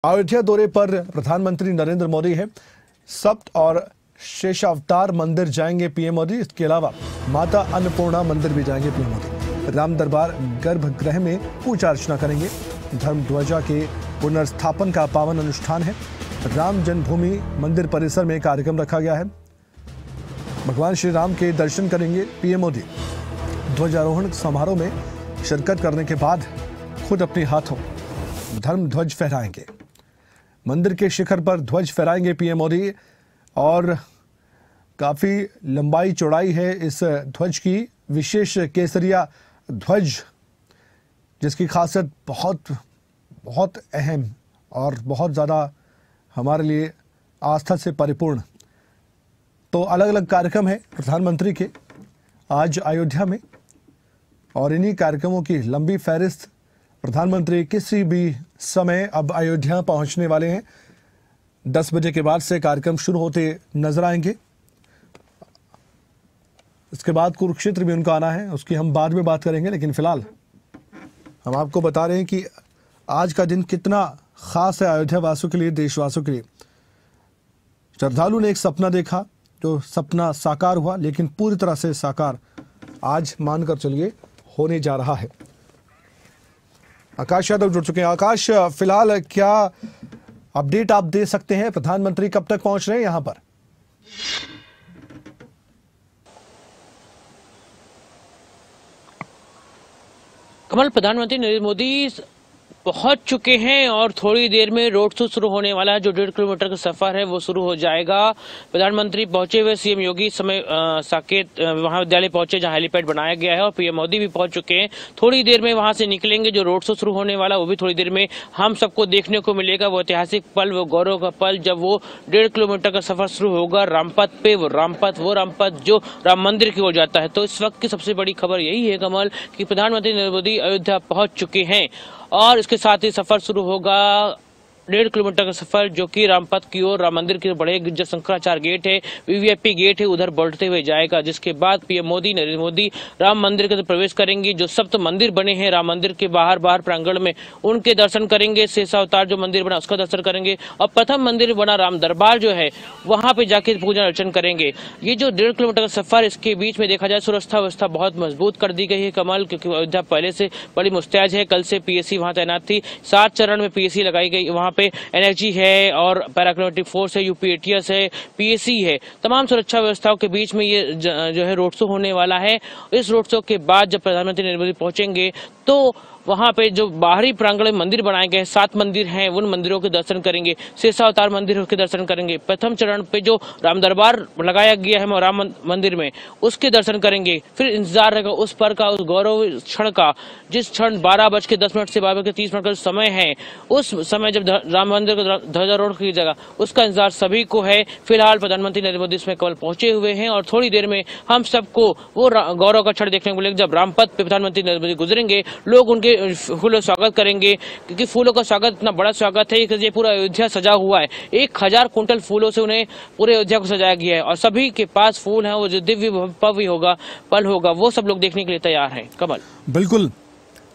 अयोध्या दौरे पर प्रधानमंत्री नरेंद्र मोदी है। सप्त और शेषावतार मंदिर जाएंगे पीएम मोदी। इसके अलावा माता अन्नपूर्णा मंदिर भी जाएंगे पीएम मोदी। राम दरबार गर्भगृह में पूजा अर्चना करेंगे। धर्म ध्वजा के पुनर्स्थापन का पावन अनुष्ठान है। राम जन्मभूमि मंदिर परिसर में कार्यक्रम रखा गया है। भगवान श्री राम के दर्शन करेंगे पीएम मोदी। ध्वजारोहण समारोह में शिरकत करने के बाद खुद अपने हाथों धर्म ध्वज फहराएंगे। मंदिर के शिखर पर ध्वज फहराएंगे पीएम मोदी और काफी लंबाई चौड़ाई है इस ध्वज की। विशेष केसरिया ध्वज जिसकी खासियत बहुत अहम और बहुत ज़्यादा हमारे लिए आस्था से परिपूर्ण। तो अलग अलग कार्यक्रम है प्रधानमंत्री के आज अयोध्या में और इन्हीं कार्यक्रमों की लंबी फहरिस्त। प्रधानमंत्री किसी भी समय अब अयोध्या पहुंचने वाले हैं। 10 बजे के बाद से कार्यक्रम शुरू होते नजर आएंगे। इसके बाद कुरुक्षेत्र भी उनका आना है, उसकी हम बाद में बात करेंगे। लेकिन फिलहाल हम आपको बता रहे हैं कि आज का दिन कितना खास है अयोध्या वासियों के लिए, देशवासियों के लिए। श्रद्धालु ने एक सपना देखा, जो सपना साकार हुआ, लेकिन पूरी तरह से साकार आज मानकर चलिए होने जा रहा है। आकाश यादव जुड़ चुके हैं। आकाश, फिलहाल क्या अपडेट आप दे सकते हैं? प्रधानमंत्री कब तक पहुंच रहे हैं यहां पर? कमल, प्रधानमंत्री नरेंद्र मोदी पहुंच चुके हैं और थोड़ी देर में रोड शो शुरू होने वाला है। जो 1.5 किलोमीटर का सफर है वो शुरू हो जाएगा। प्रधानमंत्री पहुंचे हुए सीएम योगी समय साकेत महाविद्यालय पहुंचे जहां हेलीपैड बनाया गया है और पीएम मोदी भी पहुंच चुके हैं। थोड़ी देर में वहां से निकलेंगे। जो रोड शो शुरू होने वाला वो भी थोड़ी देर में हम सबको देखने को मिलेगा। वो ऐतिहासिक पल, वो गौरव का पल, जब वो 1.5 किलोमीटर का सफर शुरू होगा रामपथ पे। वो रामपथ जो राम मंदिर की ओर जाता है। तो इस वक्त की सबसे बड़ी खबर यही है कमल कि प्रधानमंत्री नरेंद्र मोदी अयोध्या पहुंच चुके हैं और इसके साथ ही सफर शुरू होगा 1.5 किलोमीटर का सफर, जो कि रामपथ की ओर, राम मंदिर की बड़े जो शंकराचार्य गेट है, वीवीआईपी गेट है, उधर बढ़ते हुए जाएगा। जिसके बाद पीएम मोदी, नरेंद्र मोदी राम मंदिर के अंदर प्रवेश करेंगे। जो सप्त मंदिर बने हैं राम मंदिर के बाहर प्रांगण में, उनके दर्शन करेंगे। शेषावतार जो मंदिर बना उसका दर्शन करेंगे और प्रथम मंदिर बना राम दरबार जो है वहां पे जाके पूजा अर्चन करेंगे। ये जो 1.5 किलोमीटर का सफर, इसके बीच में देखा जाए सुरक्षा व्यवस्था बहुत मजबूत कर दी गई है कमल, क्योंकि अयोध्या पहले से बड़ी मुस्तैद है। कल से पीएसी वहां तैनात थी। 7 चरण में पीएसी लगाई गई। वहां पे एनर्जी है और पैराक्लिमेटिक फोर्स है, यूपीएटीएस है, पीएसी है। तमाम सुरक्षा व्यवस्थाओं के बीच में ये जो है रोड शो होने वाला है। इस रोड शो के बाद जब प्रधानमंत्री नरेंद्र मोदी पहुंचेंगे तो वहां पे जो बाहरी प्रांगण में मंदिर बनाए गए 7 मंदिर हैं, उन मंदिरों के दर्शन करेंगे। शेषावतार मंदिर के दर्शन करेंगे। प्रथम चरण पे जो राम दरबार लगाया गया है राम मंदिर में, उसके दर्शन करेंगे। फिर इंतजार रहेगा उस पर का, उस गौरव क्षण का, जिस क्षण 12:10 से 12:30 का समय है, उस समय जब राम मंदिर का ध्वजारोहण की जगह, उसका इंतजार सभी को है। फिलहाल प्रधानमंत्री नरेंद्र मोदी इसमें केवल पहुंचे हुए हैं और थोड़ी देर में हम सबको वो गौरव का क्षण देखने को मिलेगा। जब रामपथ पे प्रधानमंत्री नरेंद्र मोदी गुजरेंगे, लोग उनके फूलों स्वागत करेंगे, क्योंकि फूलों का स्वागत इतना बड़ा स्वागत है कि ये पूरा अयोध्या सजा हुआ है। 1000 कुंटल फूलों से उन्हें पूरे अयोध्या को सजाया गया है और सभी के पास फूल हैं। वो जो दिव्य भव्य होगा, पल होगा, वो सब लोग देखने के लिए तैयार हैं कमल। बिल्कुल,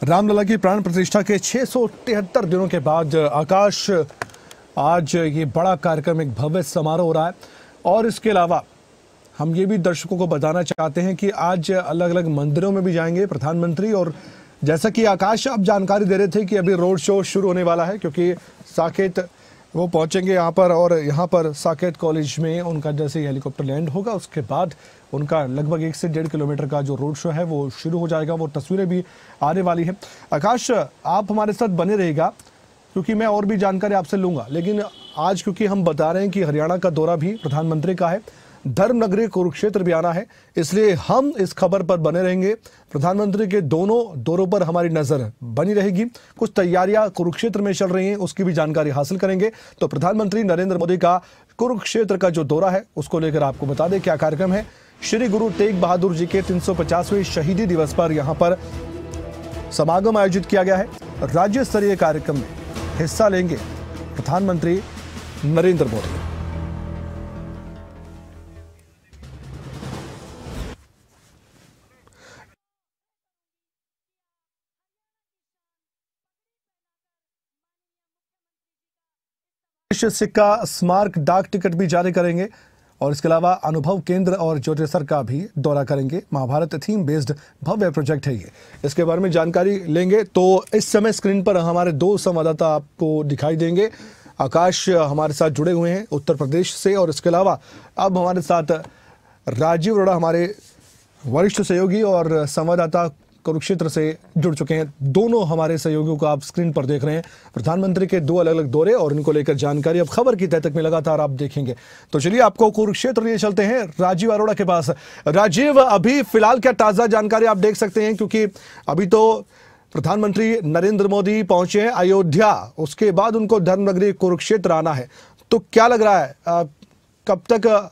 रामलला की प्राण प्रतिष्ठा के 673 दिनों के बाद आकाश आज ये बड़ा कार्यक्रम, एक भव्य समारोह हो रहा है। और इसके अलावा हम ये भी दर्शकों को बताना चाहते हैं कि आज अलग अलग मंदिरों में भी जाएंगे प्रधानमंत्री। और जैसा कि आकाश आप जानकारी दे रहे थे कि अभी रोड शो शुरू होने वाला है, क्योंकि साकेत वो पहुंचेंगे यहाँ पर और यहाँ पर साकेत कॉलेज में उनका जैसे हेलीकॉप्टर लैंड होगा, उसके बाद उनका लगभग 1 से 1.5 किलोमीटर का जो रोड शो है वो शुरू हो जाएगा। वो तस्वीरें भी आने वाली है। आकाश, आप हमारे साथ बने रहेगा, क्योंकि मैं और भी जानकारी आपसे लूंगा। लेकिन आज क्योंकि हम बता रहे हैं कि हरियाणा का दौरा भी प्रधानमंत्री का है, धर्म नगरी कुरुक्षेत्र भी आना है, इसलिए हम इस खबर पर बने रहेंगे। प्रधानमंत्री के दोनों दौरों पर हमारी नजर बनी रहेगी। कुछ तैयारियां कुरुक्षेत्र में चल रही हैं, उसकी भी जानकारी हासिल करेंगे। तो प्रधानमंत्री नरेंद्र मोदी का कुरुक्षेत्र का जो दौरा है उसको लेकर आपको बता दें क्या कार्यक्रम है। श्री गुरु तेग बहादुर जी के 350वें शहीदी दिवस पर यहाँ पर समागम आयोजित किया गया है। राज्य स्तरीय कार्यक्रम में हिस्सा लेंगे प्रधानमंत्री नरेंद्र मोदी। सिक्का, स्मारक, डाक टिकट भी जारी करेंगे और इसके अलावा अनुभव केंद्र और ज्योतिसर का भी दौरा करेंगे। महाभारत थीम बेस्ड भव्य प्रोजेक्ट है ये। इसके बारे में जानकारी लेंगे तो इस समय स्क्रीन पर हमारे दो संवाददाता आपको दिखाई देंगे। आकाश हमारे साथ जुड़े हुए हैं उत्तर प्रदेश से, और इसके अलावा अब हमारे साथ राजीव अरोड़ा हमारे वरिष्ठ सहयोगी और संवाददाता कुरुक्षेत्र से जुड़ चुके हैं। दोनों हमारे सहयोगियों को आप स्क्रीन पर देख रहे हैं। प्रधानमंत्री के दो अलग अलग दौरे और इनको लेकर जानकारी अब खबर की तह तक में लगातार आप देखेंगे। तो चलिए आपको कुरुक्षेत्र लिए चलते हैं राजीव अरोड़ा के पास। राजीव, अभी फिलहाल क्या ताजा जानकारी आप देख सकते हैं, क्योंकि अभी तो प्रधानमंत्री नरेंद्र मोदी पहुंचे हैं अयोध्या, उसके बाद उनको धर्मनगरी कुरुक्षेत्र आना है, तो क्या लग रहा है कब तक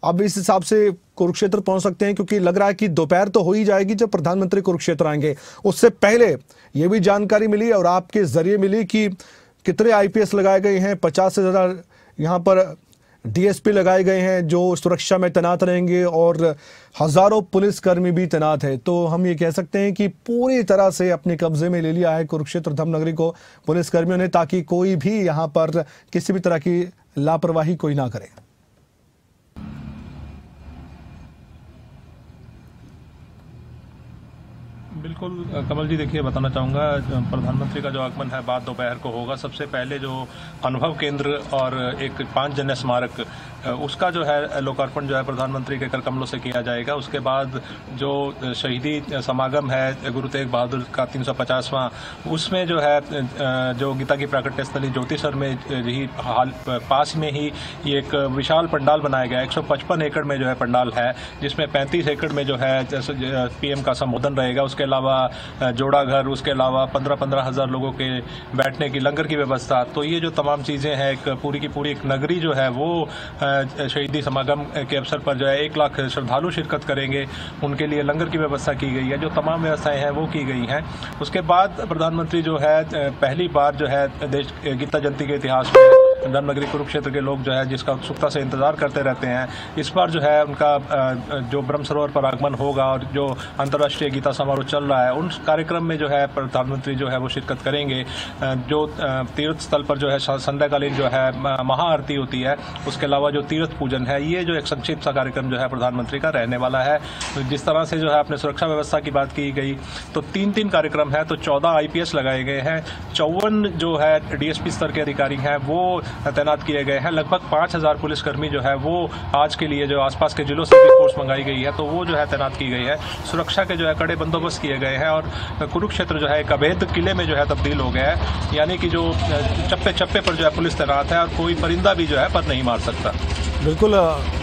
अब इस हिसाब से कुरुक्षेत्र पहुंच सकते हैं? क्योंकि लग रहा है कि दोपहर तो हो ही जाएगी जब प्रधानमंत्री कुरुक्षेत्र आएंगे। उससे पहले यह भी जानकारी मिली और आपके जरिए मिली कि कितने आईपीएस लगाए गए हैं, 50 से ज्यादा यहां पर डीएसपी लगाए गए हैं जो सुरक्षा में तैनात रहेंगे और हजारों पुलिसकर्मी भी तैनात है। तो हम ये कह सकते हैं कि पूरी तरह से अपने कब्जे में ले लिया है कुरुक्षेत्र धर्मनगरी को पुलिसकर्मियों ने, ताकि कोई भी यहाँ पर किसी भी तरह की लापरवाही कोई ना करे। बिल्कुल कमल जी, देखिए बताना चाहूँगा, प्रधानमंत्री का जो आगमन है बाद दोपहर को होगा। सबसे पहले जो अनुभव केंद्र और एक 5 जन्य स्मारक उसका जो है लोकार्पण जो है प्रधानमंत्री के कर कमलों से किया जाएगा। उसके बाद जो शहीदी समागम है गुरु तेग बहादुर का 350वां, उसमें जो है जो गीता की प्राकट्य स्थली ज्योतिसर में ही हाल पास में ही ये एक विशाल पंडाल बनाया गया है। 155 एकड़ में जो है पंडाल है, जिसमें 35 एकड़ में जो है पीएम का संबोधन रहेगा। उसके अलावा जोड़ा घर, उसके अलावा 15-15 हज़ार लोगों के बैठने की लंगर की व्यवस्था। तो ये जो तमाम चीज़ें हैं, एक पूरी की पूरी एक नगरी जो है वो शहीदी समागम के अवसर पर जो है 1 लाख श्रद्धालु शिरकत करेंगे। उनके लिए लंगर की व्यवस्था की गई है, जो तमाम व्यवस्थाएं हैं वो की गई हैं। उसके बाद प्रधानमंत्री जो है पहली बार जो है देश गीता जयंती के इतिहास में धर्मनगरी कुरुक्षेत्र के लोग जो है जिसका उत्सुकता से इंतजार करते रहते हैं, इस बार जो है उनका जो ब्रह्म सरोवर पर आगमन होगा और जो अंतर्राष्ट्रीय गीता समारोह चल रहा है उन कार्यक्रम में जो है प्रधानमंत्री जो है वो शिरकत करेंगे। जो तीर्थ स्थल पर जो है संध्याकालीन जो है महाआरती होती है, उसके अलावा जो तीर्थ पूजन है, ये जो एक संक्षिप्त सा कार्यक्रम जो है प्रधानमंत्री का रहने वाला है। जिस तरह से जो है अपने सुरक्षा व्यवस्था की बात की गई तो 3 कार्यक्रम है, तो 14 आईपीएस लगाए गए हैं, 54 जो है डीएसपी स्तर के अधिकारी हैं वो तैनात किए गए हैं। लगभग 5000 पुलिसकर्मी जो है वो आज के लिए जो आसपास के जिलों से भी फोर्स मंगाई गई है तो वो जो है तैनात की गई है। सुरक्षा के जो है कड़े बंदोबस्त किए गए हैं और कुरुक्षेत्र जो है एक अवैध किले में जो है तब्दील हो गया है, यानी कि जो चप्पे चप्पे पर जो है पुलिस तैनात है और कोई परिंदा भी जो है पर नहीं मार सकता। बिल्कुल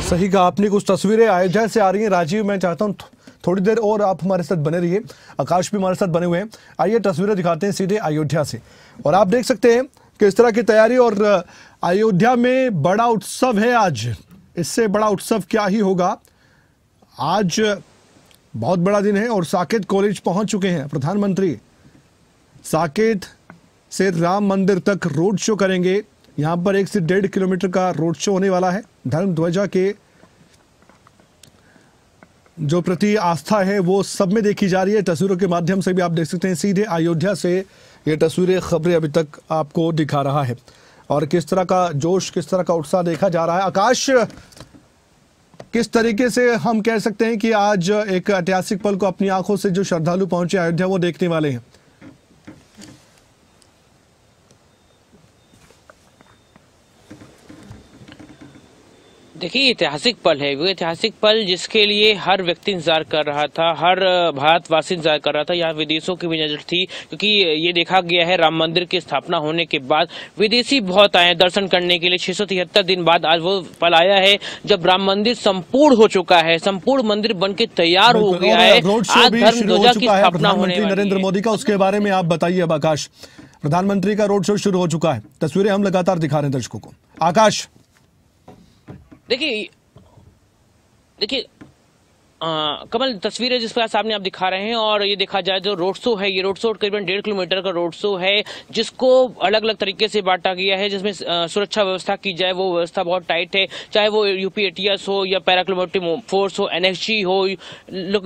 सही कहा आपने। कुछ तस्वीरें अयोध्या से आ रही हैं। राजीव, मैं चाहता हूँ थोड़ी देर और आप हमारे साथ बने रहिए, आकाश भी हमारे साथ बने हुए हैं। आइए तस्वीरें दिखाते हैं सीधे अयोध्या से, और आप देख सकते हैं कि इस तरह की तैयारी। और अयोध्या में बड़ा उत्सव है आज, इससे बड़ा उत्सव क्या ही होगा। आज बहुत बड़ा दिन है और साकेत कॉलेज पहुंच चुके हैं प्रधानमंत्री। साकेत से राम मंदिर तक रोड शो करेंगे। यहां पर 1 से 1.5 किलोमीटर का रोड शो होने वाला है। धर्म ध्वजा के जो प्रति आस्था है वो सब में देखी जा रही है। तस्वीरों के माध्यम से भी आप देख सकते हैं सीधे अयोध्या से ये तस्वीरें, खबरें अभी तक आपको दिखा रहा है और किस तरह का जोश, किस तरह का उत्साह देखा जा रहा है। आकाश, किस तरीके से हम कह सकते हैं कि आज एक ऐतिहासिक पल को अपनी आंखों से जो श्रद्धालु पहुंचे अयोध्या वो देखने वाले हैं? देखिए, ऐतिहासिक पल है वो, ऐतिहासिक पल जिसके लिए हर व्यक्ति इंतजार कर रहा था, हर भारतवासी इंतजार कर रहा था। यहाँ विदेशों की भी नजर थी, क्योंकि ये देखा गया है राम मंदिर की स्थापना होने के बाद विदेशी बहुत आए दर्शन करने के लिए। 673 दिन बाद आज वो पल आया है जब राम मंदिर संपूर्ण हो चुका है, संपूर्ण मंदिर बनके तैयार हो गया है। आज धर्म ध्वजा की स्थापना होने वाली है। नरेंद्र मोदी का, उसके बारे में आप बताइए अब आकाश। प्रधानमंत्री का रोड शो शुरू हो चुका है, तस्वीरें हम लगातार दिखा रहे हैं दर्शकों को। आकाश, देखिए कमल, तस्वीरें जिस प्रकार सामने आप दिखा रहे हैं और ये देखा जाए जो रोड शो है, ये रोड शो करीबन 1.5 किलोमीटर का रोड शो है जिसको अलग अलग तरीके से बांटा गया है, जिसमें सुरक्षा व्यवस्था की जाए वो व्यवस्था बहुत टाइट है, चाहे वो यूपी एटीएस हो या पैराक्लोमेटिक फोर्स हो, एनएसजी हो,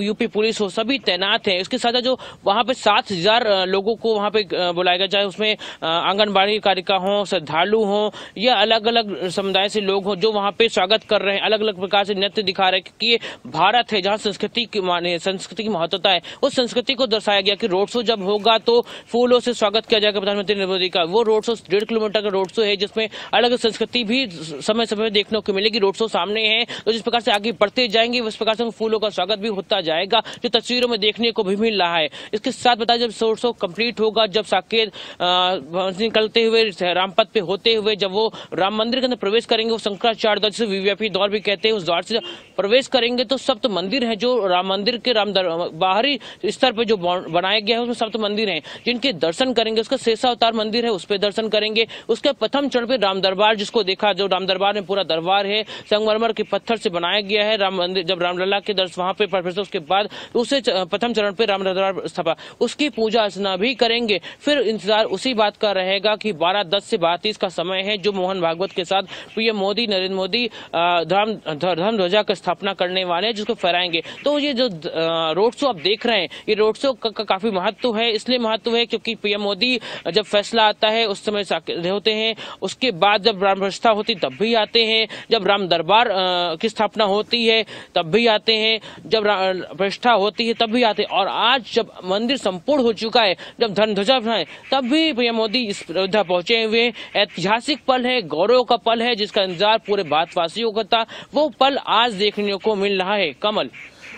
यूपी पुलिस हो, सभी तैनात है। इसके साथ जो वहां पे 7,000 लोगों को वहां पे बुलाया गया, चाहे उसमें आंगनबाड़ी कार्यकर्ता हो, श्रद्धालु हो या अलग अलग समुदाय से लोग हो जो वहां पे स्वागत कर रहे हैं, अलग अलग प्रकार से नृत्य दिखा रहे हैं, क्योंकि ये भारत है जहां संस्कृति की महत्वता है। उस संस्कृति को दर्शाया गया कि रोड शो जब होगा तो फूलों से स्वागत किया जाएगा प्रधानमंत्री नरेंद्र मोदी का। वो रोड शो 1.5 किलोमीटर का रोड शो है जिसमें अलग संस्कृति भी समय समय देखने को मिलेगी। रोड शो सामने है तो जिस प्रकार से आगे बढ़ते जाएंगे उस प्रकार से फूलों का स्वागत भी होता जाएगा, जो तस्वीरों में देखने को भी मिल रहा है। इसके साथ बताया जब रोड शो कंप्लीट होगा, जब साकेत निकलते हुए रामपथ पे होते हुए जब वो राम मंदिर के अंदर प्रवेश करेंगे, वो शंकराचार्य द्वार जिसे वीवीआईपी द्वार भी कहते हैं, उस द्वार से प्रवेश करेंगे तो सप्त मंदिर है जो राम मंदिर के बाहरी स्तर पे जो बनाया गया है उसमें सप्त मंदिर हैं जिनके दर्शन करेंगे। उसका शेषावतार मंदिर है, उस पर दर्शन करेंगे। उसके प्रथम चरण पे राम दरबार, जिसको देखा जो राम दरबार में पूरा दरबार है संगमरमर के पत्थर से बनाया गया है। राम मंदिर जब रामलला के दर्शन वहां पे प्रवेश, उसके बाद उसे प्रथम चरण पे राम दरबार स्थापना, उसकी पूजा अर्चना भी करेंगे। फिर इंतजार उसी बात का रहेगा कि 12:10 से 12:30 का समय है जो मोहन भागवत के साथ पीएम मोदी नरेंद्र मोदी धर्म ध्वजा की स्थापना करने वाले हैं जिसको फहराएंगे। तो ये जो रोड शो आप देख रहे हैं, ये रोड शो का काफी महत्व है। इसलिए महत्व है क्योंकि पीएम मोदी जब फैसला आता है उस समय होते हैं, उसके बाद जब राम प्रतिष्ठा होती तब भी आते हैं, जब राम दरबार की स्थापना होती है तब भी आते हैं, जब प्रतिष्ठा होती है तब भी आते हैं, और आज जब मंदिर संपूर्ण हो चुका है, जब धर्म ध्वजा है तब भी पीएम मोदी इस अयोध्या पहुंचे हुए। ऐतिहासिक पल है, गौरव का पल है जिसका इंतजार पूरे भारतवासियों को था। वो पल आज देखने को मिल रहा है। कमल,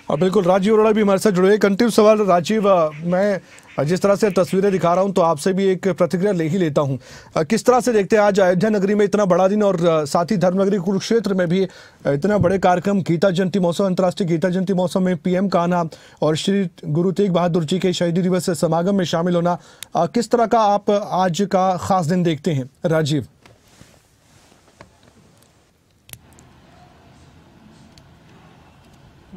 और बिल्कुल राजीव अरोड़ा भी हमारे साथ जुड़े हैं। कंटिन्यू सवाल राजीव, मैं जिस तरह से तस्वीरें दिखा रहा हूं तो आपसे भी एक प्रतिक्रिया ले ही लेता हूं। किस तरह से देखते हैं आज अयोध्या नगरी में इतना बड़ा दिन और साथ ही धर्मनगरी कुरुक्षेत्र में भी इतना बड़े कार्यक्रम, गीता जयंती महोत्सव, अंतर्राष्ट्रीय गीता जयंती महोत्सव में पीएम का आना और श्री गुरु तेग बहादुर जी के शहीदी दिवस समागम में शामिल होना, किस तरह का आप आज का खास दिन देखते हैं राजीव?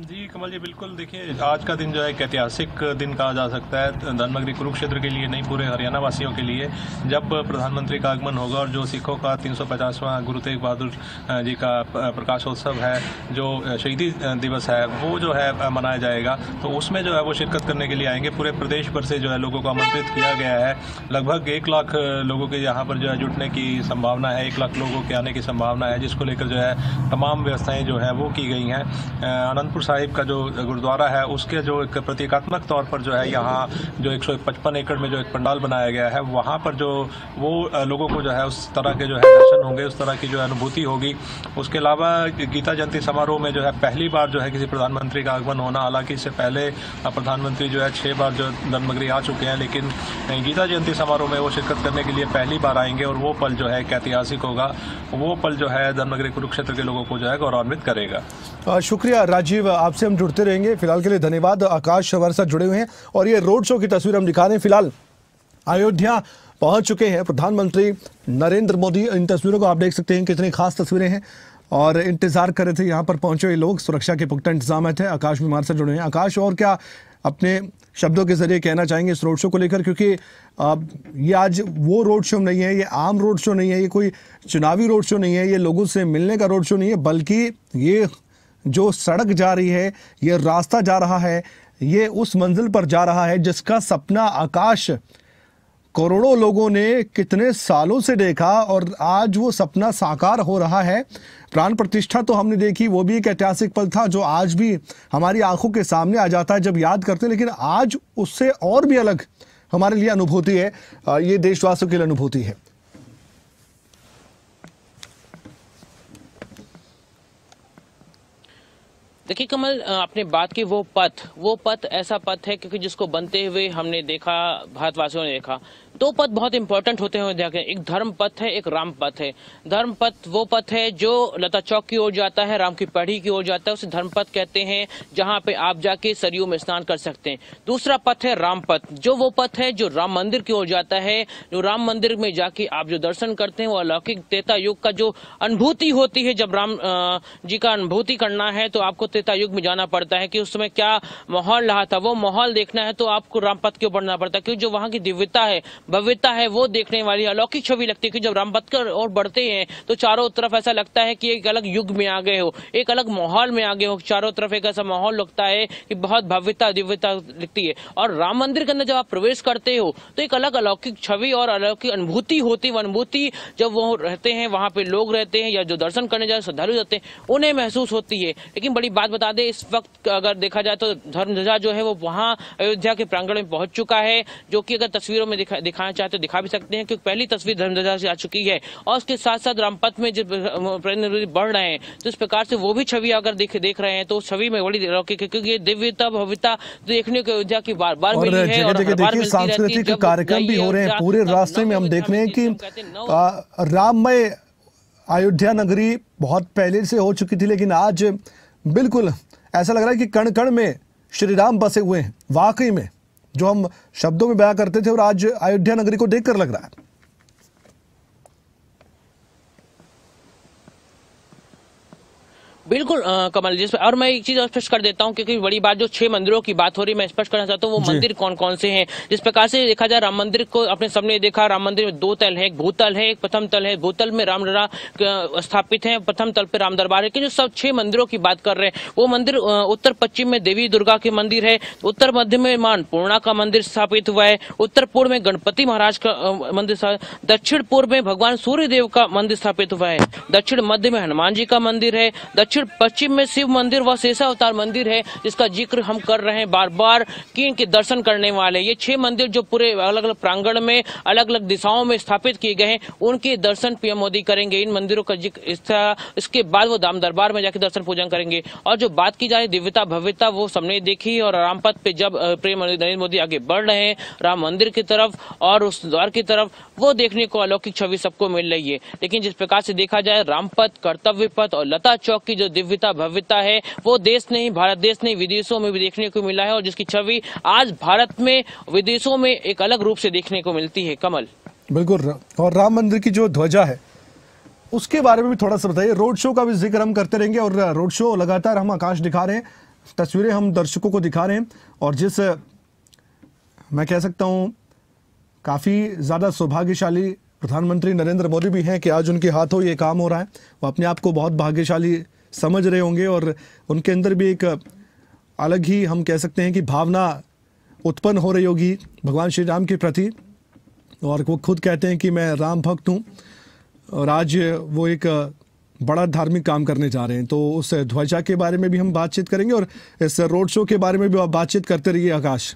जी कमल जी, बिल्कुल देखिए आज का दिन जो है एक ऐतिहासिक दिन कहा जा सकता है धर्मनगरी कुरुक्षेत्र के लिए, नहीं पूरे हरियाणा वासियों के लिए, जब प्रधानमंत्री का आगमन होगा और जो सिखों का 350वां गुरु तेग बहादुर जी का प्रकाशोत्सव है, जो शहीदी दिवस है, वो जो है मनाया जाएगा। तो उसमें जो है वो शिरकत करने के लिए आएंगे। पूरे प्रदेश भर से जो है लोगों को आमंत्रित किया गया है। लगभग 1 लाख लोगों के यहाँ पर जो है जुटने की संभावना है, 1 लाख लोगों के आने की संभावना है, जिसको लेकर जो है तमाम व्यवस्थाएं जो है वो की गई हैं। आनंदपुर साहिब का जो गुरुद्वारा है उसके जो एक प्रतीकात्मक तौर पर जो है यहाँ जो 155 एकड़ में जो एक पंडाल बनाया गया है, वहाँ पर जो वो लोगों को जो है उस तरह के जो है दर्शन होंगे, उस तरह की जो है अनुभूति होगी। उसके अलावा गीता जयंती समारोह में जो है पहली बार जो है किसी प्रधानमंत्री का आगमन होना, हालांकि इससे पहले प्रधानमंत्री जो है 6 बार जो धर्मनगरी आ चुके हैं, लेकिन गीता जयंती समारोह में वो शिरकत करने के लिए पहली बार आएंगे और वो पल जो है एक ऐतिहासिक होगा। वो पल जो है धर्मनगरी कुरुक्षेत्र के लोगों को जो है गौरवान्वित करेगा। शुक्रिया राजीव, आपसे हम जुड़ते रहेंगे। फिलहाल के लिए धन्यवाद। आकाश हमारे साथ जुड़े हुए हैं और ये रोड शो की तस्वीर हम दिखा रहे हैं। फिलहाल अयोध्या पहुंच चुके हैं प्रधानमंत्री नरेंद्र मोदी। इन तस्वीरों को आप देख सकते हैं, कितनी खास तस्वीरें हैं और इंतजार कर रहे थे यहाँ पर पहुंचे हुए लोग। सुरक्षा के पुख्ता इंतजाम थे। आकाश भी हमारे साथ जुड़े हैं। आकाश, और क्या अपने शब्दों के जरिए कहना चाहेंगे इस रोड शो को लेकर, क्योंकि ये आज वो रोड शो नहीं है, ये आम रोड शो नहीं है, ये कोई चुनावी रोड शो नहीं है, ये लोगों से मिलने का रोड शो नहीं है, बल्कि ये जो सड़क जा रही है, ये रास्ता जा रहा है, ये उस मंजिल पर जा रहा है जिसका सपना आकाश करोड़ों लोगों ने कितने सालों से देखा और आज वो सपना साकार हो रहा है। प्राण प्रतिष्ठा तो हमने देखी, वो भी एक ऐतिहासिक पल था जो आज भी हमारी आंखों के सामने आ जाता है जब याद करते हैं, लेकिन आज उससे और भी अलग हमारे लिए अनुभूति है, ये देशवासियों के लिए अनुभूति है। देखिए कमल, आपने बात की वो पथ ऐसा पथ है क्योंकि जिसको बनते हुए हमने देखा, भारतवासियों ने देखा। दो पथ बहुत इंपॉर्टेंट होते हैं। देखें, एक धर्म पथ है, एक राम पथ है। धर्म पथ वो पथ है जो लता चौक की ओर जाता है, राम की पढ़ी की ओर जाता है, उसे धर्म पथ कहते हैं, जहां पे आप जाके सरयू में स्नान कर सकते हैं। दूसरा पथ है राम पथ, जो वो पथ है जो राम मंदिर की ओर जाता है, जो राम मंदिर में जाके आप जो दर्शन करते हैं, वो अलौकिक त्रेता युग का जो अनुभूति होती है। जब राम जी का अनुभूति करना है तो आपको त्रेता युग में जाना पड़ता है कि उस समय क्या माहौल रहा था, वो माहौल देखना है तो आपको राम पथ के ऊपर बढ़ना पड़ता है, क्योंकि जो वहां की दिव्यता है, भव्यता है, वो देखने वाली अलौकिक छवि लगती है कि जब राम पथ की ओर बढ़ते हैं तो चारों तरफ ऐसा लगता है कि एक अलग युग में आ गए हो, एक अलग माहौल में आ गए हो। चारों तरफ एक ऐसा माहौल लगता है कि बहुत भव्यता दिव्यता दिखती है। और राम मंदिर के अंदर जब आप प्रवेश करते हो तो एक अलग अलौकिक छवि और अलौकिक अनुभूति होती है। अनुभूति जब वो रहते हैं, वहां पे लोग रहते हैं या जो दर्शन करने जाए श्रद्धालु जाते हैं, उन्हें महसूस होती है। लेकिन बड़ी बात बता दें, इस वक्त अगर देखा जाए तो धर्मध्वजा जो है वो वहां अयोध्या के प्रांगण में पहुंच चुका है, जो कि अगर तस्वीरों में दिखाना चाहते तो दिखा भी सकते हैं, क्योंकि पहली तस्वीर धर्मध्वजा से आ चुकी है। और उसके साथ साथ रामपथ में जब बढ़ रहे हैं तो इस प्रकार से वो भी छवि अगर देख रहे हैं तो छवि में बड़ी अलौकिक है, क्योंकि दिव्यता भव्यता देखने को अयोध्या की बार बार मिली है। और देखिए सांस्कृतिक कार्यक्रम भी हो रहे हैं पूरे रास्ते में। हम देख रहे हैं कि राममय अयोध्या नगरी बहुत पहले से हो चुकी थी, लेकिन आज बिल्कुल ऐसा लग रहा है कि कण कण में श्री राम बसे हुए हैं। वाकई में जो हम शब्दों में बयां करते थे और आज अयोध्या नगरी को देखकर लग रहा है। बिल्कुल कमल जी, और मैं एक चीज और स्पष्ट कर देता हूं, क्योंकि बड़ी बात जो 6 मंदिरों की बात हो रही है, मैं स्पष्ट करना चाहता हूं वो मंदिर कौन कौन से हैं। जिस प्रकार से देखा जाए, राम मंदिर को अपने सामने देखा, राम मंदिर में 2 तल है, एक भूतल है, एक प्रथम तल है। भूतल में रामलला स्थापित है, प्रथम तल पे राम दरबार है। कि जो सब 6 मंदिरों की बात कर रहे हैं, वो मंदिर उत्तर पश्चिम में देवी दुर्गा के मंदिर है, उत्तर मध्य में मां अन्नपूर्णा का मंदिर स्थापित हुआ है, उत्तर पूर्व में गणपति महाराज का मंदिर, दक्षिण पूर्व में भगवान सूर्यदेव का मंदिर स्थापित हुआ है, दक्षिण मध्य में हनुमान जी का मंदिर है, दक्षिण पश्चिम में शिव मंदिर व शेषावतार मंदिर है, जिसका जिक्र हम कर रहे हैं बार बार कि इनके दर्शन करने वाले। ये 6 मंदिर जो पूरे अलग अलग प्रांगण में अलग अलग दिशाओं में स्थापित किए गए हैं, उनके दर्शन पीएम मोदी करेंगे। इन मंदिरों का जिक्र, इसके बाद वो दाम दरबार में जाकर दर्शन पूजन करेंगे। और जो बात की जाए दिव्यता भव्यता, वो सबने देखी। और रामपथ पे जब प्रेम नरेंद्र मोदी आगे बढ़ रहे हैं राम मंदिर की तरफ और उस द्वार की तरफ, वो देखने को अलौकिक छवि सबको मिल रही है। लेकिन जिस प्रकार से देखा जाए, रामपथ, कर्तव्य पथ और लता चौक की जो दिव्यता भव्यता है, वो देश नहीं, भारत देश नहीं, विदेशों में भी देखने को मिला है। और जिसकी छवि आज भारत में, विदेशों में एक अलग रूप से देखने को मिलती है। कमल, बिल्कुल। और राम मंदिर की जो ध्वजा है उसके बारे में भी थोड़ा सा बताइए। रोड शो का भी जिक्र हम करते रहेंगे और रोड शो लगातार हम आकाश दिखा रहे हैं, तस्वीरें हम दर्शकों को दिखा रहे हैं। और जिस मैं कह सकता हूं काफी ज्यादा सौभाग्यशाली प्रधानमंत्री नरेंद्र मोदी भी हैं कि आज उनके हाथों ये काम हो रहा है। वो अपने आप को बहुत भाग्यशाली समझ रहे होंगे और उनके अंदर भी एक अलग ही हम कह सकते हैं कि भावना उत्पन्न हो रही होगी भगवान श्री राम के प्रति। और वो खुद कहते हैं कि मैं राम भक्त हूँ और आज वो एक बड़ा धार्मिक काम करने जा रहे हैं। तो उस ध्वजा के बारे में भी हम बातचीत करेंगे और इस रोड शो के बारे में भी आप बातचीत करते रहिए आकाश।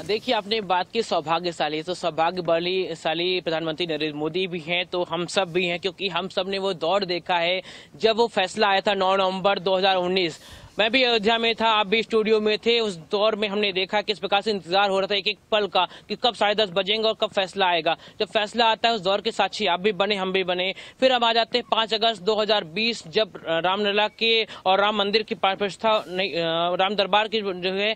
देखिए, आपने बात की सौभाग्यशाली, तो सौभाग्यशाली प्रधानमंत्री नरेंद्र मोदी भी हैं, तो हम सब भी हैं, क्योंकि हम सब ने वो दौर देखा है जब वो फैसला आया था 9 नवंबर 2019। मैं भी अयोध्या में था, आप भी स्टूडियो में थे। उस दौर में हमने देखा किस प्रकार से इंतजार हो रहा था एक एक पल का कि कब 10:30 बजेंगे और कब फैसला आएगा। जब फैसला आता है, उस दौर के साक्षी आप भी बने, हम भी बने। फिर अब आ जाते हैं 5 अगस्त 2020, जब रामलला के और राम मंदिर की प्रतिष्ठा, राम दरबार की जो है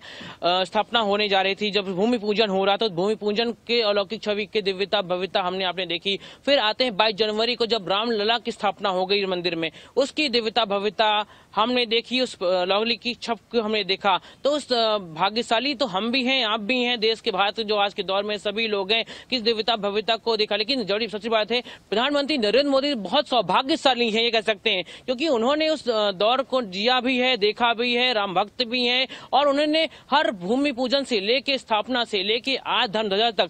स्थापना होने जा रही थी, जब भूमि पूजन हो रहा था, तो भूमि पूजन के अलौकिक छवि के दिव्यता भव्यता हमने आपने देखी। फिर आते हैं 22 जनवरी को, जब रामलला की स्थापना हो गई मंदिर में, उसकी दिव्यता भव्यता हमने देखी, उस लवली की छप को हमने देखा। तो उस भाग्यशाली तो हम भी हैं, आप भी हैं, देश के भारत जो आज के दौर में सभी लोग हैं कि दिव्यता भव्यता को देखा। लेकिन जड़ी सच्ची बात है, प्रधानमंत्री नरेंद्र मोदी बहुत सौभाग्यशाली हैं, ये कह सकते हैं, क्योंकि उन्होंने उस दौर को जिया भी है, देखा भी है, राम भक्त भी हैं। और उन्होंने हर भूमि पूजन से लेके, स्थापना से लेके आज धर्मध्वजा तक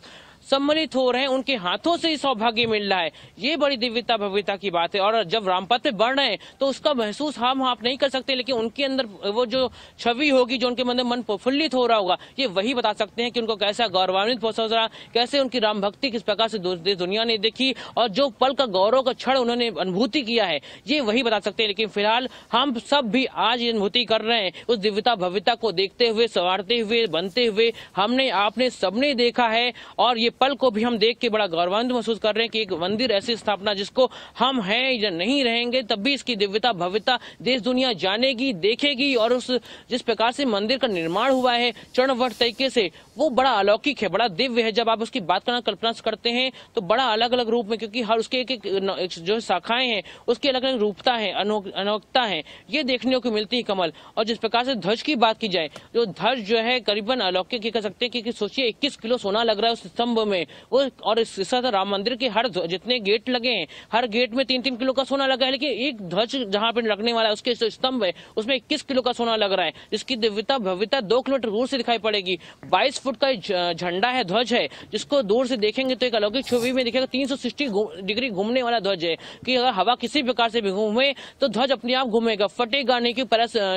सम्मिलित हो रहे हैं, उनके हाथों से ही सौभाग्य मिल रहा है। ये बड़ी दिव्यता भव्यता की बात है। और जब रामपथ पे बढ़ रहे हैं तो उसका महसूस हम आप नहीं कर सकते, लेकिन उनके अंदर वो जो छवि होगी, जो उनके मन प्रफुल्लित हो रहा होगा, ये वही बता सकते हैं कि उनको कैसा गौरवान्वित महसूस रहा, कैसे उनकी राम भक्ति किस प्रकार से दुनिया ने देखी और जो पल का गौरव का क्षण उन्होंने अनुभूति किया है, ये वही बता सकते हैं। लेकिन फिलहाल हम सब भी आज ये अनुभूति कर रहे हैं, उस दिव्यता भव्यता को देखते हुए, संवारते हुए, बनते हुए हमने आपने सबने देखा है। और ये पल को भी हम देख के बड़ा गौरवान्वित महसूस कर रहे हैं कि एक मंदिर ऐसी स्थापना जिसको हम हैं या नहीं रहेंगे तब भी इसकी दिव्यता भव्यता देश दुनिया जानेगी, देखेगी। और उस जिस प्रकार से मंदिर का निर्माण हुआ है चरणबद्ध तरीके से, वो बड़ा अलौकिक है, बड़ा दिव्य है। जब आप उसकी बात करना कल्पना करते हैं तो बड़ा अलग अलग रूप में, क्योंकि हर उसके एक जो शाखाएं हैं उसकी अलग अलग रूपता है, अनोखता है, ये देखने को मिलती है कमल। और जिस प्रकार से ध्वज की बात की जाए, जो ध्वज जो है करीबन अलौकिक कह सकते हैं, क्योंकि सोचिए 21 किलो सोना लग रहा है उस स्तंभ में। वो और इस साथ राम मंदिर के हर जितने गेट लगे हैं, हर गेट में 3-3 किलो का सोना लगा है, लेकिन एक ध्वज जहां पर लगने वाला है उसके स्तंभ है उसमें 21 किलो का सोना लग रहा है, जिसकी दिव्यता भव्यता 2 किलोमीटर दूर से दिखाई पड़ेगी। 22 फुट का झंडा है, ध्वज है, जिसको दूर से देखेंगे तो एक अलौकिक छवि में दिखेगा। 360 डिग्री घूमने वाला ध्वज है कि अगर हवा किसी प्रकार से भी घूमे तो ध्वज अपने आप घूमेगा, फटेगा नहीं। कि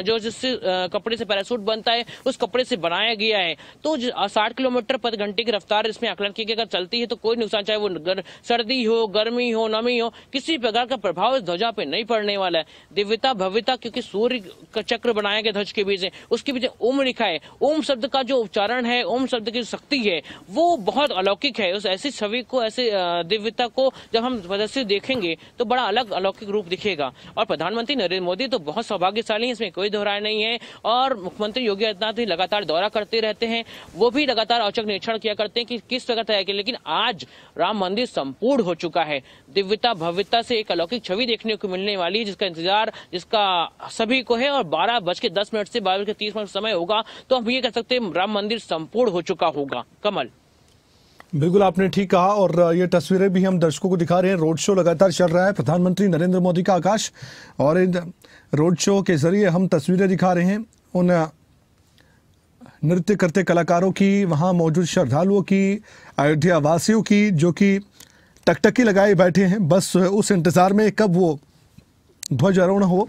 जो जिससे कपड़े से पैरासूट बनता है उस कपड़े से बनाया गया है। तो 60 किलोमीटर प्रति घंटे की रफ्तार इसमें आकलन की अगर चलती है तो कोई नुकसान, चाहे वो सर्दी हो, गर्मी हो, नमी हो, किसी प्रकार का प्रभाव इस ध्वजा पे नहीं पड़ने वाला है। दिव्यता भव्यता, क्योंकि सूर्य का चक्र बनाया गया ध्वज के बीच, उसके पीछे ओम लिखा है। ओम शब्द का जो उच्चारण है, ओम शब्द की शक्ति है, वो बहुत अलौकिक है। उस ऐसी छवि को, ऐसे दिव्यता को जब हम प्रदर्शित देखेंगे तो बड़ा अलग अलौकिक रूप दिखेगा। और प्रधानमंत्री नरेंद्र मोदी तो बहुत सौभाग्यशाली है, इसमें कोई दोहराय नहीं है। और मुख्यमंत्री योगी आदित्यनाथ भी लगातार दौरा करते रहते हैं, वो भी लगातार औचक निरीक्षण किया करते हैं कि किस प्रकार तैयार किया। लेकिन आज राम मंदिर संपूर्ण हो चुका है, दिव्यता भव्यता से एक अलौकिक छवि देखने को मिलने वाली है, जिसका इंतजार जिसका सभी को है। और 12:10 से 12:30 समय होगा तो हम ये कह सकते हैं राम मंदिर संपूर्ण हो चुका होगा। कमल, बिल्कुल आपने ठीक कहा। और ये तस्वीरें भी हम दर्शकों को दिखा रहे हैं। रोड शो लगातार चल रहा है प्रधानमंत्री नरेंद्र मोदी का, आकाश, और इन रोड शो के जरिए हम तस्वीरें दिखा रहे हैं उन नृत्य करते कलाकारों की, वहां मौजूद श्रद्धालुओं की, अयोध्या वासियों की, जो कि टकटकी लगाए बैठे हैं बस उस इंतजार में कब वो ध्वजारोहण हो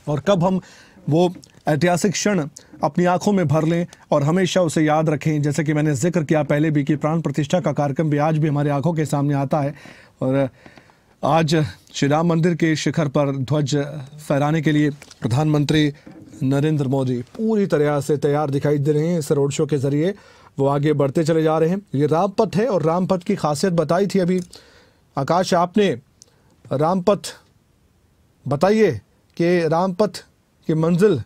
और कब हम वो ऐतिहासिक क्षण अपनी आंखों में भर लें और हमेशा उसे याद रखें। जैसे कि मैंने जिक्र किया पहले भी कि प्राण प्रतिष्ठा का कार्यक्रम भी आज भी हमारे आंखों के सामने आता है। और आज श्री राम मंदिर के शिखर पर ध्वज फहराने के लिए प्रधानमंत्री नरेंद्र मोदी पूरी तरह से तैयार दिखाई दे रहे हैं। इस रोड शो के जरिए वो आगे बढ़ते चले जा रहे हैं। ये रामपथ है और रामपथ की खासियत बताई थी अभी आकाश आपने। रामपथ बताइए कि रामपथ की मंजिल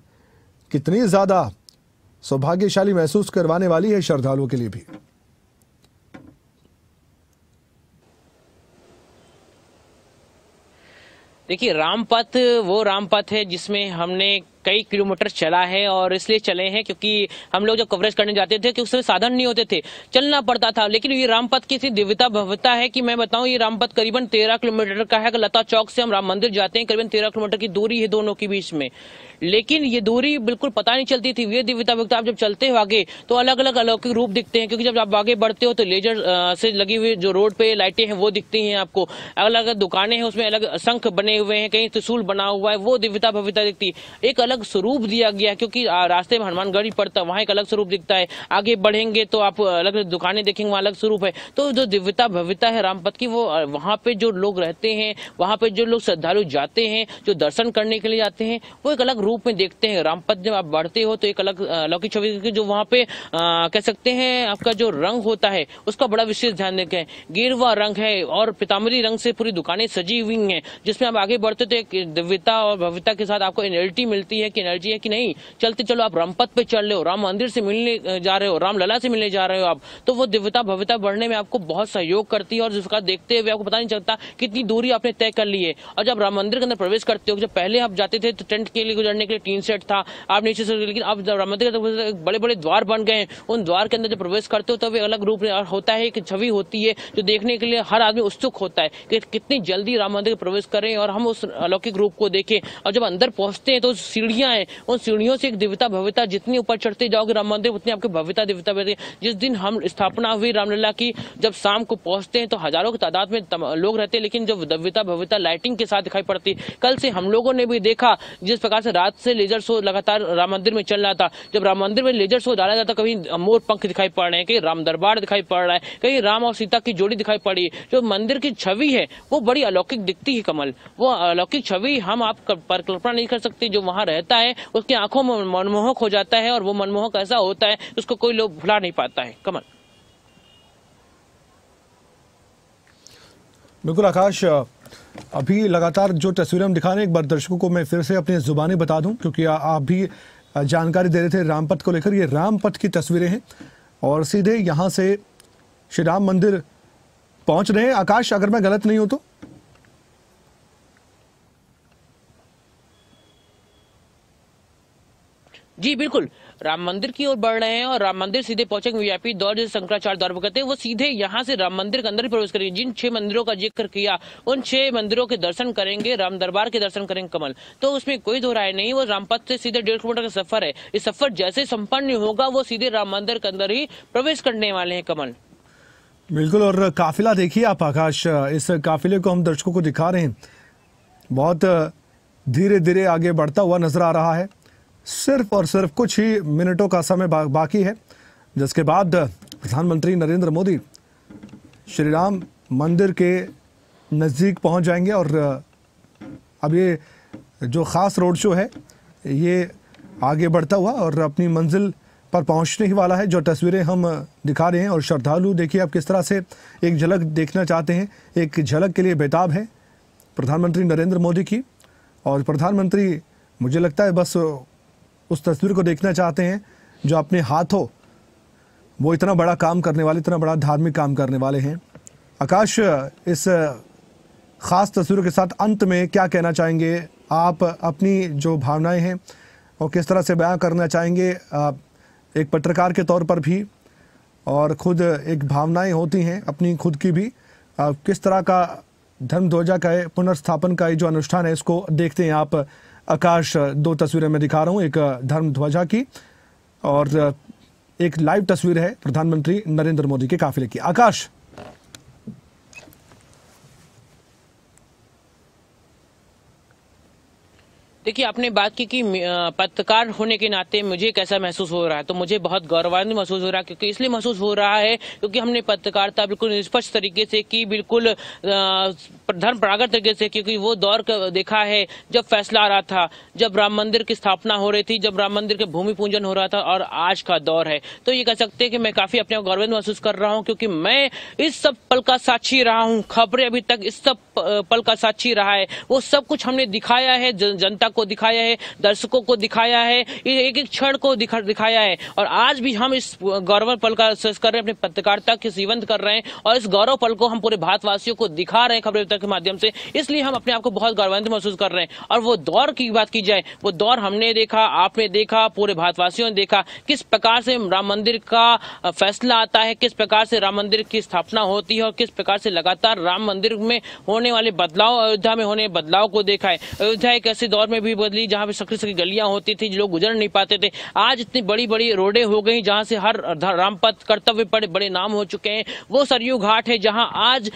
कितनी ज्यादा सौभाग्यशाली महसूस करवाने वाली है श्रद्धालुओं के लिए भी। देखिए, रामपथ वो रामपथ है जिसमें हमने कई किलोमीटर चला है, और इसलिए चले हैं क्योंकि हम लोग जब कवरेज करने जाते थे कि उस समय साधन नहीं होते थे, चलना पड़ता था। लेकिन ये रामपथ की इतनी दिव्यता भव्यता है कि मैं बताऊं, ये रामपथ करीबन 13 किलोमीटर का है। लता चौक से हम राम मंदिर जाते हैं, करीबन 13 किलोमीटर की दूरी है दोनों के बीच में, लेकिन ये दूरी बिल्कुल पता नहीं चलती थी। ये दिव्यता भव्यता आप जब चलते हो आगे तो अलग अलग अलौकिक रूप दिखते हैं, क्योंकि जब आप आगे बढ़ते हो तो लेजर से लगी हुई जो रोड पे लाइटें हैं वो दिखती हैं आपको, अलग अलग दुकानें हैं उसमें अलग शंख बने हुए हैं, कहीं त्रिशूल बना हुआ है, वो दिव्यता भव्यता दिखती है। एक अलग स्वरूप दिया गया है, क्योंकि रास्ते में हनुमानगढ़ी पड़ता है, वहां एक अलग स्वरूप दिखता है। आगे बढ़ेंगे तो आप अलग अलग दुकानें देखेंगे, वहां अलग स्वरूप है। तो जो दिव्यता भव्यता है रामपथ की, वो वहां पे जो लोग रहते हैं, वहां पे जो लोग श्रद्धालु जाते हैं, जो दर्शन करने के लिए जाते हैं, वो एक अलग रूप में देखते हैं। रामपथ जब आप बढ़ते हो तो एक अलग अलौकिक छवि, जो वहां पे कह सकते हैं आपका जो रंग होता है उसका बड़ा विशेष ध्यान देते हैं। गेरुआ रंग है और पीताम्बरी रंग से पूरी दुकानें सजी हुई हैं, जिसमें आप आगे बढ़ते तो एक दिव्यता और भव्यता के साथ आपको एनर्जी मिलती है कि एनर्जी है कि नहीं चलते चलो आप रामपथ पे चल रहे हो, राम मंदिर से मिलने जा रहे हो, रामलला से मिलने जा रहे हो आप, तो वो दिव्यता भव्यता बढ़ने में आपको बहुत सहयोग करती है। और जिसका देखते हुए आपको पता नहीं चलता कितनी दूरी आपने तय कर ली है। और जब राम मंदिर के अंदर प्रवेश करते हो, जब पहले आप जाते थे तो टेंट के लिए गुजरने के लिए टीन सेट था, आप नीचे से, लेकिन अब राम मंदिर के बड़े बड़े द्वार बन गए हैं, उन द्वार के अंदर जब प्रवेश करते हो तब एक अलग रूप होता है, एक छवि होती है जो देखने के लिए हर आदमी उत्सुक होता है कि कितनी जल्दी राम मंदिर प्रवेश करें और हम उस अलौकिक रूप को देखें। और जब अंदर पहुंचते हैं तो सीढ़ी सीढ़ियां हैं, उन सीढ़ियों से एक दिव्यता भव्यता, जितनी ऊपर चढ़ते जाओगे राम मंदिर उतनी आपकी भव्यता दिव्यता बढ़ती है। जिस दिन हम स्थापना हुई रामलला की, जब शाम को पहुंचते हैं तो हजारों की तादाद में लोग रहते हैं, लेकिन जब दिव्यता भव्यता लाइटिंग के साथ दिखाई पड़ती है। कल से हम लोगों ने भी देखा जिस प्रकार से रात से लेजर शो लगातार राम मंदिर में चल रहा था। जब राम मंदिर में लेजर शो डाला जाता, कहीं मोर पंख दिखाई पड़ रहे हैं, कहीं राम दरबार दिखाई पड़ रहा है, कहीं राम और सीता की जोड़ी दिखाई पड़ी है। जो मंदिर की छवि है वो बड़ी अलौकिक दिखती है कमल। वो अलौकिक छवि हम आप कल्पना नहीं कर सकते। जो वहां रहता है उसकी आंखों में मनमोहक हो जाता है, और वो मनमोहक ऐसा होता है उसको कोई लोग भुला नहीं पाता है। कमल। बिल्कुल आकाश, अभी लगातार जो तस्वीरें हम दिखा रहे हैं, एक बार दर्शकों को मैं फिर से अपनी जुबानी बता दूं, क्योंकि आप भी जानकारी दे रहे थे रामपथ को लेकर। ये रामपथ की तस्वीरें हैं और सीधे यहां से श्री राम मंदिर पहुंच रहे हैं। आकाश, अगर मैं गलत नहीं हूं तो? जी बिल्कुल, राम मंदिर की ओर बढ़ रहे हैं और राम मंदिर सीधे पहुंचेंगे। वीआईपी दौर जिसे शंकराचार्य द्वार कहते हैं, वो सीधे यहां से राम मंदिर के अंदर ही प्रवेश करेंगे। जिन 6 मंदिरों का जिक्र किया, उन 6 मंदिरों के दर्शन करेंगे, राम दरबार के दर्शन करेंगे कमल। तो उसमें कोई दो राय नहीं। वो रामपथ से सीधे 1.5 किलोमीटर का सफर है। इस सफर जैसे संपन्न होगा वो सीधे राम मंदिर के अंदर ही प्रवेश करने वाले हैं कमल। बिल्कुल, और काफिला देखिए आप आकाश, इस काफिले को हम दर्शकों को दिखा रहे हैं, बहुत धीरे धीरे आगे बढ़ता हुआ नजर आ रहा है। सिर्फ और सिर्फ कुछ ही मिनटों का समय बाकी है, जिसके बाद प्रधानमंत्री नरेंद्र मोदी श्री राम मंदिर के नज़दीक पहुंच जाएंगे। और अब ये जो ख़ास रोड शो है ये आगे बढ़ता हुआ और अपनी मंजिल पर पहुंचने ही वाला है। जो तस्वीरें हम दिखा रहे हैं, और श्रद्धालु देखिए आप किस तरह से एक झलक देखना चाहते हैं, एक झलक के लिए बेताब है प्रधानमंत्री नरेंद्र मोदी की। और प्रधानमंत्री, मुझे लगता है, बस उस तस्वीर को देखना चाहते हैं जो अपने हाथों वो इतना बड़ा काम करने वाले, इतना बड़ा धार्मिक काम करने वाले हैं। आकाश, इस ख़ास तस्वीरों के साथ अंत में क्या कहना चाहेंगे आप? अपनी जो भावनाएं हैं और किस तरह से बयां करना चाहेंगे, एक पत्रकार के तौर पर भी, और खुद एक भावनाएं होती हैं अपनी खुद की भी। किस तरह का धर्म ध्वजा का पुनर्स्थापन का जो अनुष्ठान है इसको देखते हैं आप? आकाश, 2 तस्वीरें मैं दिखा रहा हूँ, एक धर्म ध्वजा की और एक लाइव तस्वीर है प्रधानमंत्री नरेंद्र मोदी के काफिले की। आकाश, देखिए, आपने बात की कि पत्रकार होने के नाते मुझे कैसा महसूस हो रहा है, तो मुझे बहुत गौरवान्वित महसूस हो रहा है। क्योंकि इसलिए महसूस हो रहा है क्योंकि हमने पत्रकारिता बिल्कुल निष्पक्ष तरीके से की, बिल्कुल धर्म प्रागत तरीके से, क्योंकि वो दौर देखा है जब फैसला आ रहा था, जब राम मंदिर की स्थापना हो रही थी, जब राम मंदिर के भूमि पूजन हो रहा था, और आज का दौर है। तो ये कह सकते हैं कि मैं काफी अपने गौरवान्वित महसूस कर रहा हूँ, क्योंकि मैं इस सब पल का साक्षी रहा हूँ। खबरें अभी तक इस सब पल का साक्षी रहा है। वो सब कुछ हमने दिखाया है, जनता को दिखाया है, दर्शकों को दिखाया है, एक एक क्षण को दिखाया है। और आज भी हम इस गौरव पल का अहसास कर रहे हैं, अपनी पत्रकारिता के जीवंत कर रहे हैं, और इस गौरव पल को हम पूरे भारतवासियों को दिखा रहे हैं खबरें के माध्यम से। इसलिए हम अपने आप को बहुत गौरवान्वित महसूस कर रहे हैं। और वो दौर की बात की जाए, वो दौर हमने देखा, आपने देखा, पूरे भारतवासियों ने देखा, किस प्रकार से राम मंदिर का फैसला आता है, किस प्रकार से राम मंदिर की स्थापना होती है, और किस प्रकार से लगातार राम मंदिर में होने वाले बदलाव, अयोध्या में होने बदलाव को देखा है। अयोध्या एक ऐसे दौर में भी बदली जहां पे सकरी सकरी गलियां होती थी, लोग गुजर नहीं पाते थे। आज इतनी बड़ी बड़ी रोडें हो गई जहां से हर रामपथ कर्तव्य बड़े बड़े नाम हो चुके हैं। वो सरयू घाट है जहां आज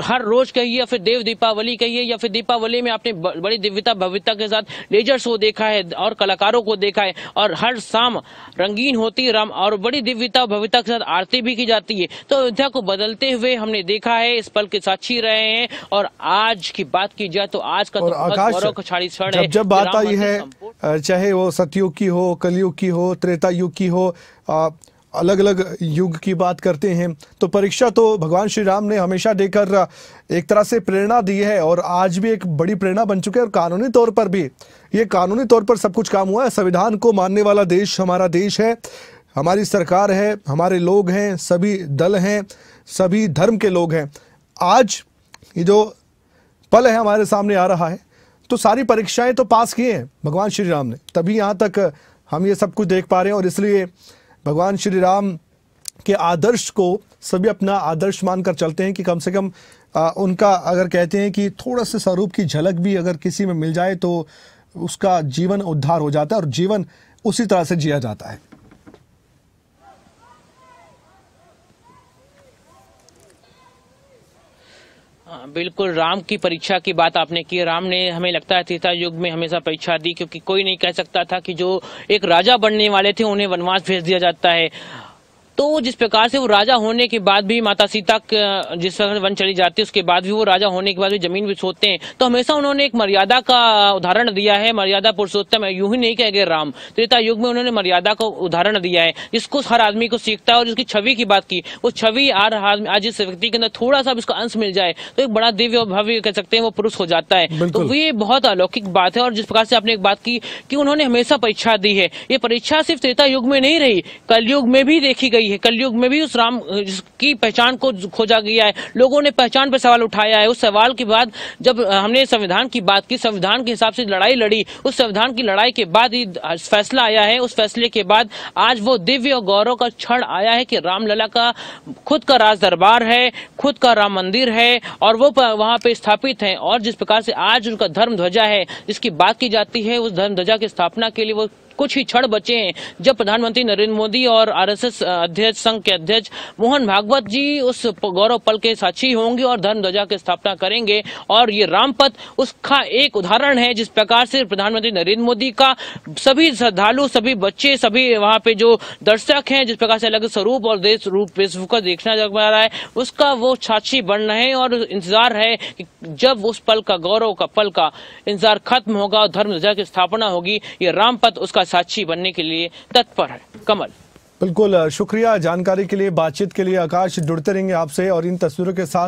हर रोज कहिए या फिर देव दीपावली कहिए या फिर दीपावली में आपने बड़ी दिव्यता भव्यता के साथ लेजर शो देखा है और कलाकारों को देखा है, और हर शाम रंगीन होती है राम और बड़ी दिव्यता भव्यता के साथ आरती भी की जाती है। तो अयोध्या को बदलते हुए हमने देखा है, इस पल के साक्षी रहे हैं। और आज की बात की जाए तो आज का तो बहुत गौरवशाली क्षण है। जब बात आई है, चाहे वो सतयुग की हो, कलयुग की हो, त्रेता युग की हो, अलग अलग युग की बात करते हैं, तो परीक्षा तो भगवान श्री राम ने हमेशा देकर एक तरह से प्रेरणा दी है, और आज भी एक बड़ी प्रेरणा बन चुके हैं। और कानूनी तौर पर भी ये कानूनी तौर पर सब कुछ काम हुआ है। संविधान को मानने वाला देश हमारा देश है, हमारी सरकार है, हमारे लोग हैं, सभी दल हैं, सभी धर्म के लोग हैं। आज ये जो पल है हमारे सामने आ रहा है, तो सारी परीक्षाएं तो पास किए हैं भगवान श्री राम ने, तभी यहाँ तक हम ये सब कुछ देख पा रहे हैं। और इसलिए भगवान श्री राम के आदर्श को सभी अपना आदर्श मानकर चलते हैं कि कम से कम उनका, अगर कहते हैं कि थोड़ा सा स्वरूप की झलक भी अगर किसी में मिल जाए तो उसका जीवन उद्धार हो जाता है और जीवन उसी तरह से जिया जाता है। बिल्कुल, राम की परीक्षा की बात आपने की। राम ने हमें लगता है त्रेता युग में हमेशा परीक्षा दी, क्योंकि कोई नहीं कह सकता था कि जो एक राजा बनने वाले थे उन्हें वनवास भेज दिया जाता है। तो जिस प्रकार से वो राजा होने के बाद भी माता सीता जिस तरह वन चली जाती है, उसके बाद भी वो राजा होने के बाद भी जमीन भी सोते हैं, तो हमेशा उन्होंने एक मर्यादा का उदाहरण दिया है। मर्यादा पुरुषोत्तम है, यूं ही नहीं कह गए राम। त्रेता युग में उन्होंने मर्यादा का उदाहरण दिया है, जिसको हर आदमी को सीखता है। और जिसकी छवि की बात की, वो छवि आज इस व्यक्ति के अंदर थोड़ा सा भी उसका अंश मिल जाए तो एक बड़ा दिव्य और भव्य कह सकते हैं वो पुरुष हो जाता है। तो ये बहुत अलौकिक बात है। और जिस प्रकार से आपने एक बात की कि उन्होंने हमेशा परीक्षा दी है, ये परीक्षा सिर्फ त्रेता युग में नहीं रही, कलयुग में भी देखी गई है। कलयुग में भी उस राम की पहचान को खोजा गया है, लोगों ने पहचान पर सवाल उठाया है। उस सवाल के बाद जब हमने संविधान की बात की, संविधान के हिसाब से लड़ाई लड़ी, उस संविधान की लड़ाई के बाद ही फैसला आया है। उस फैसले के बाद आज वो दिव्य और गौरव का क्षण आया है कि रामलला का खुद का राज दरबार है, खुद का राम मंदिर है और वो वहां पे स्थापित है। और जिस प्रकार से आज उनका धर्म ध्वजा है जिसकी बात की जाती है, उस धर्म ध्वजा की स्थापना के लिए वो कुछ ही क्षण बचे हैं जब प्रधानमंत्री नरेंद्र मोदी और आरएसएस अध्यक्ष, संघ के अध्यक्ष मोहन भागवत जी उस गौरव पल के साक्षी होंगे और धर्म ध्वजा की स्थापना करेंगे। और ये रामपथ उसका एक उदाहरण है, जिस प्रकार से प्रधानमंत्री नरेंद्र मोदी का सभी श्रद्धालु, सभी बच्चे, सभी वहां पे जो दर्शक हैं, जिस प्रकार से अलग स्वरूप और देश रूप वेशभूषा देखना जा रहा है, उसका वो साक्षी बन रहे हैं। और इंतजार है कि जब उस पल का, गौरव का पल का इंतजार खत्म होगा और धर्म ध्वजा की स्थापना होगी, ये रामपथ उसका साक्षी बनने के लिए तत्पर है। कमल, बिल्कुल शुक्रिया जानकारी के लिए, बातचीत के लिए। आकाश, जुड़ते रहेंगे आपसे और इन तस्वीरों के साथ